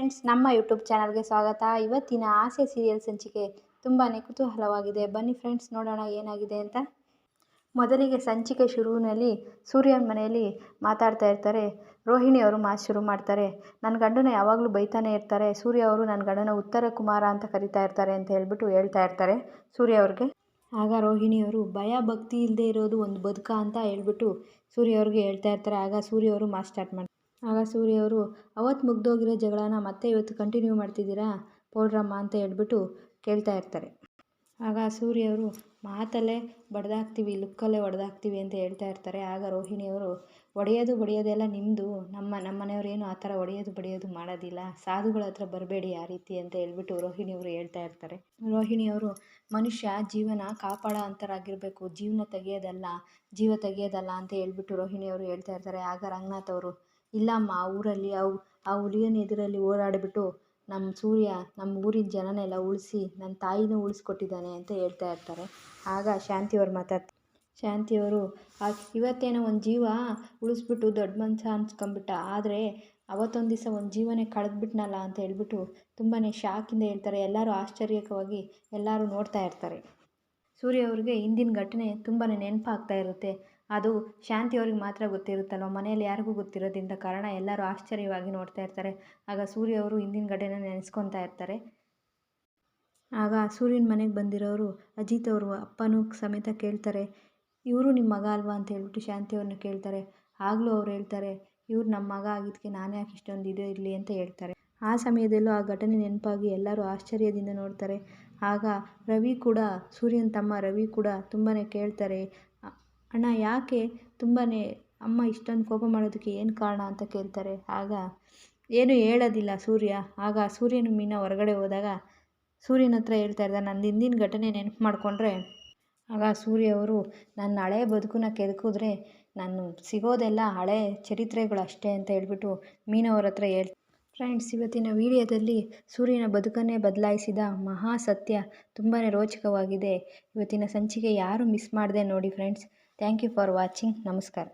Friends, ನಮ್ಮ YouTube ಚಾನಲ್ಗೆ ಸ್ವಾಗತ. ಇವತ್ತಿನ ಆಸೆ ಸೀರಿಯಲ್ ಸಂಚಿಕೆ ತುಂಬಾ ಕುತೂಹಲವಾಗಿದೆ. ಬನ್ನಿ ಫ್ರೆಂಡ್ಸ್, ನೋಡೋಣ ಏನಾಗಿದೆ ಅಂತ. ಮೊದಲಿಗೆ ಸಂಚಿಕೆ ಶುರುವಿನಲ್ಲಿ ಸೂರ್ಯನ ಮನೆಯಲ್ಲಿ ಮಾತಾಡ್ತಾ ಇರ್ತಾರೆ. ರೋಹಿಣಿ ಅವರು ಮಾತು ಶುರು ಮಾಡ್ತಾರೆ. ನನ್ನ ಗಂಡನ ಯಾವಾಗಲೂ ಬೈತಾನೆ ಇರ್ತಾರೆ. ಸೂರ್ಯ ಅವರು ನನ್ನ ಗಂಡನ ಉತ್ತರ ಕುಮಾರ ಅಂತ ಕರಿತಾ ಇರ್ತಾರೆ ಅಂತ ಹೇಳ್ತಾ ಇರ್ತಾರೆ ಸೂರ್ಯ ಅವ್ರಿಗೆ. ಆಗ ರೋಹಿಣಿಯವರು ಭಯ ಭಕ್ತಿ ಇಲ್ಲದೆ ಇರೋದು ಒಂದು ಬದುಕ ಅಂತ ಹೇಳ್ಬಿಟ್ಟು ಸೂರ್ಯ ಅವ್ರಿಗೆ ಹೇಳ್ತಾ ಇರ್ತಾರೆ. ಆಗ ಸೂರ್ಯ ಅವರು ಮಾತು ಸ್ಟಾರ್ಟ್ ಮಾಡ್ತಾರೆ. ಆಗ ಸೂರ್ಯ ಅವರು, ಅವತ್ತು ಮುಗ್ದೋಗಿರೋ ಜಗಳನ ಮತ್ತೆ ಇವತ್ತು ಕಂಟಿನ್ಯೂ ಮಾಡ್ತಿದ್ದೀರಾ ಪೌಡ್ರಮ್ಮ ಅಂತ ಹೇಳ್ಬಿಟ್ಟು ಕೇಳ್ತಾ ಇರ್ತಾರೆ. ಆಗ ಸೂರ್ಯ ಅವರು, ಮಾತಲ್ಲೇ ಬಡ್ದಾಕ್ತೀವಿ, ಲುಕ್ಕಲ್ಲೇ ಹೊಡೆದಾಕ್ತೀವಿ ಅಂತ ಹೇಳ್ತಾ ಇರ್ತಾರೆ. ಆಗ ರೋಹಿಣಿಯವರು, ಒಡೆಯೋದು ಬಡಿಯೋದೆಲ್ಲ ನಿಮ್ಮದು, ನಮ್ಮ ಮನೆಯವ್ರೇನು ಆ ಥರ ಒಡೆಯೋದು ಬಡಿಯೋದು ಮಾಡೋದಿಲ್ಲ, ಸಾಧುಗಳ ಹತ್ರ ಬರಬೇಡಿ ಆ ರೀತಿ ಅಂತ ಹೇಳ್ಬಿಟ್ಟು ರೋಹಿಣಿಯವರು ಹೇಳ್ತಾ ಇರ್ತಾರೆ. ರೋಹಿಣಿಯವರು, ಮನುಷ್ಯ ಜೀವನ ಕಾಪಾಡೋ ಅಂಥರಾಗಿರಬೇಕು, ಜೀವ ತೆಗೆಯೋದಲ್ಲ ಅಂತ ಹೇಳ್ಬಿಟ್ಟು ರೋಹಿಣಿಯವರು ಹೇಳ್ತಾ ಇರ್ತಾರೆ. ಆಗ ರಂಗನಾಥ್ ಅವರು, ಇಲ್ಲಮ್ಮ, ಆ ಊರಲ್ಲಿ ಆ ಹುಲಿಯನ ಎದುರಲ್ಲಿ ಓಡಾಡಿಬಿಟ್ಟು ನಮ್ಮ ಸೂರ್ಯ ನಮ್ಮ ಊರಿನ ಜನನೆಲ್ಲ ಉಳಿಸಿ ನನ್ನ ತಾಯಿನೂ ಉಳಿಸ್ಕೊಟ್ಟಿದ್ದಾನೆ ಅಂತ ಹೇಳ್ತಾ ಇರ್ತಾರೆ. ಆಗ ಶಾಂತಿಯವರು ಮಾತಾಡ್ತಾರೆ. ಶಾಂತಿಯವರು, ಇವತ್ತೇನೋ ಒಂದು ಜೀವ ಉಳಿಸ್ಬಿಟ್ಟು ದೊಡ್ಡ ಮನುಷ್ಯ ಅನ್ಸ್ಕೊಂಬಿಟ್ಟ, ಆದರೆ ಅವತ್ತೊಂದು ದಿವಸ ಒಂದು ಜೀವನೇ ಕಳೆದ್ಬಿಟ್ನಲ್ಲ ಅಂತ ಹೇಳ್ಬಿಟ್ಟು ತುಂಬಾ ಶಾಕಿಂದ ಹೇಳ್ತಾರೆ. ಎಲ್ಲರೂ ಆಶ್ಚರ್ಯಕವಾಗಿ ಎಲ್ಲರೂ ನೋಡ್ತಾ ಇರ್ತಾರೆ. ಸೂರ್ಯ ಅವ್ರಿಗೆ ಹಿಂದಿನ ಘಟನೆ ತುಂಬಾ ನೆನಪಾಗ್ತಾ ಇರುತ್ತೆ. ಅದು ಶಾಂತಿಯವ್ರಿಗೆ ಮಾತ್ರ ಗೊತ್ತಿರುತ್ತಲ್ವ, ಮನೆಯಲ್ಲಿ ಯಾರಿಗೂ ಗೊತ್ತಿರೋದ್ರಿಂದ ಕಾರಣ ಎಲ್ಲರೂ ಆಶ್ಚರ್ಯವಾಗಿ ನೋಡ್ತಾ ಇರ್ತಾರೆ. ಆಗ ಸೂರ್ಯ ಅವರು ಹಿಂದಿನ ಘಟನೆ ನೆನೆಸ್ಕೊತಾ ಇರ್ತಾರೆ. ಆಗ ಸೂರ್ಯನ ಮನೆಗೆ ಬಂದಿರೋರು ಅಜಿತ್ ಅವರು ಅಪ್ಪನೂ ಸಮೇತ ಕೇಳ್ತಾರೆ, ಇವರು ನಿಮ್ಮ ಮಗ ಅಲ್ವಾ ಅಂತ ಹೇಳ್ಬಿಟ್ಟು ಶಾಂತಿಯವ್ರನ್ನ ಕೇಳ್ತಾರೆ. ಆಗಲೂ ಅವ್ರು ಹೇಳ್ತಾರೆ, ಇವ್ರು ನಮ್ಮ ಮಗ ಆಗಿದ್ದಕ್ಕೆ ನಾನು ಯಾಕೆ ಇಷ್ಟೊಂದು ಇದು ಇರಲಿ ಅಂತ ಹೇಳ್ತಾರೆ. ಆ ಸಮಯದಲ್ಲೂ ಆ ಘಟನೆ ನೆನಪಾಗಿ ಎಲ್ಲರೂ ಆಶ್ಚರ್ಯದಿಂದ ನೋಡ್ತಾರೆ. ಆಗ ರವಿ ಕೂಡ, ಸೂರ್ಯನ ತಮ್ಮ ರವಿ ಕೂಡ ತುಂಬಾ ಕೇಳ್ತಾರೆ, ಅಣ್ಣ ಯಾಕೆ ತುಂಬಾ ಅಮ್ಮ ಇಷ್ಟೊಂದು ಕೋಪ ಮಾಡೋದಕ್ಕೆ ಏನು ಕಾರಣ ಅಂತ ಕೇಳ್ತಾರೆ. ಆಗ ಏನು ಹೇಳೋದಿಲ್ಲ ಸೂರ್ಯ. ಆಗ ಸೂರ್ಯನ ಮೀನ ಹೊರಗಡೆ ಹೋದಾಗ ಸೂರ್ಯನ ಹತ್ರ ಹೇಳ್ತಾ ಇರ್ತಾರೆ, ನನ್ನ ಹಿಂದಿನ ಘಟನೆ ನೆನಪು ಮಾಡಿಕೊಂಡ್ರೆ. ಆಗ ಸೂರ್ಯ ಅವರು, ನನ್ನ ಹಳೆ ಬದುಕನ್ನ ಕೆದಕಿದ್ರೆ ನಾನು ಸಿಗೋದೆಲ್ಲ ಹಳೆ ಚರಿತ್ರೆಗಳು ಅಷ್ಟೇ ಅಂತ ಹೇಳ್ಬಿಟ್ಟು ಮೀನವ್ರ ಹತ್ರ ಹೇಳ್ತಾರೆ. ಫ್ರೆಂಡ್ಸ್, ಇವತ್ತಿನ ವಿಡಿಯೋದಲ್ಲಿ ಸೂರ್ಯನ ಬದುಕನ್ನೇ ಬದಲಾಯಿಸಿದ ಮಹಾ ಸತ್ಯ ತುಂಬಾ ರೋಚಕವಾಗಿದೆ. ಇವತ್ತಿನ ಸಂಚಿಕೆ ಯಾರು ಮಿಸ್ ಮಾಡದೆ ನೋಡಿ friends. Thank you for watching. ನಮಸ್ಕಾರ.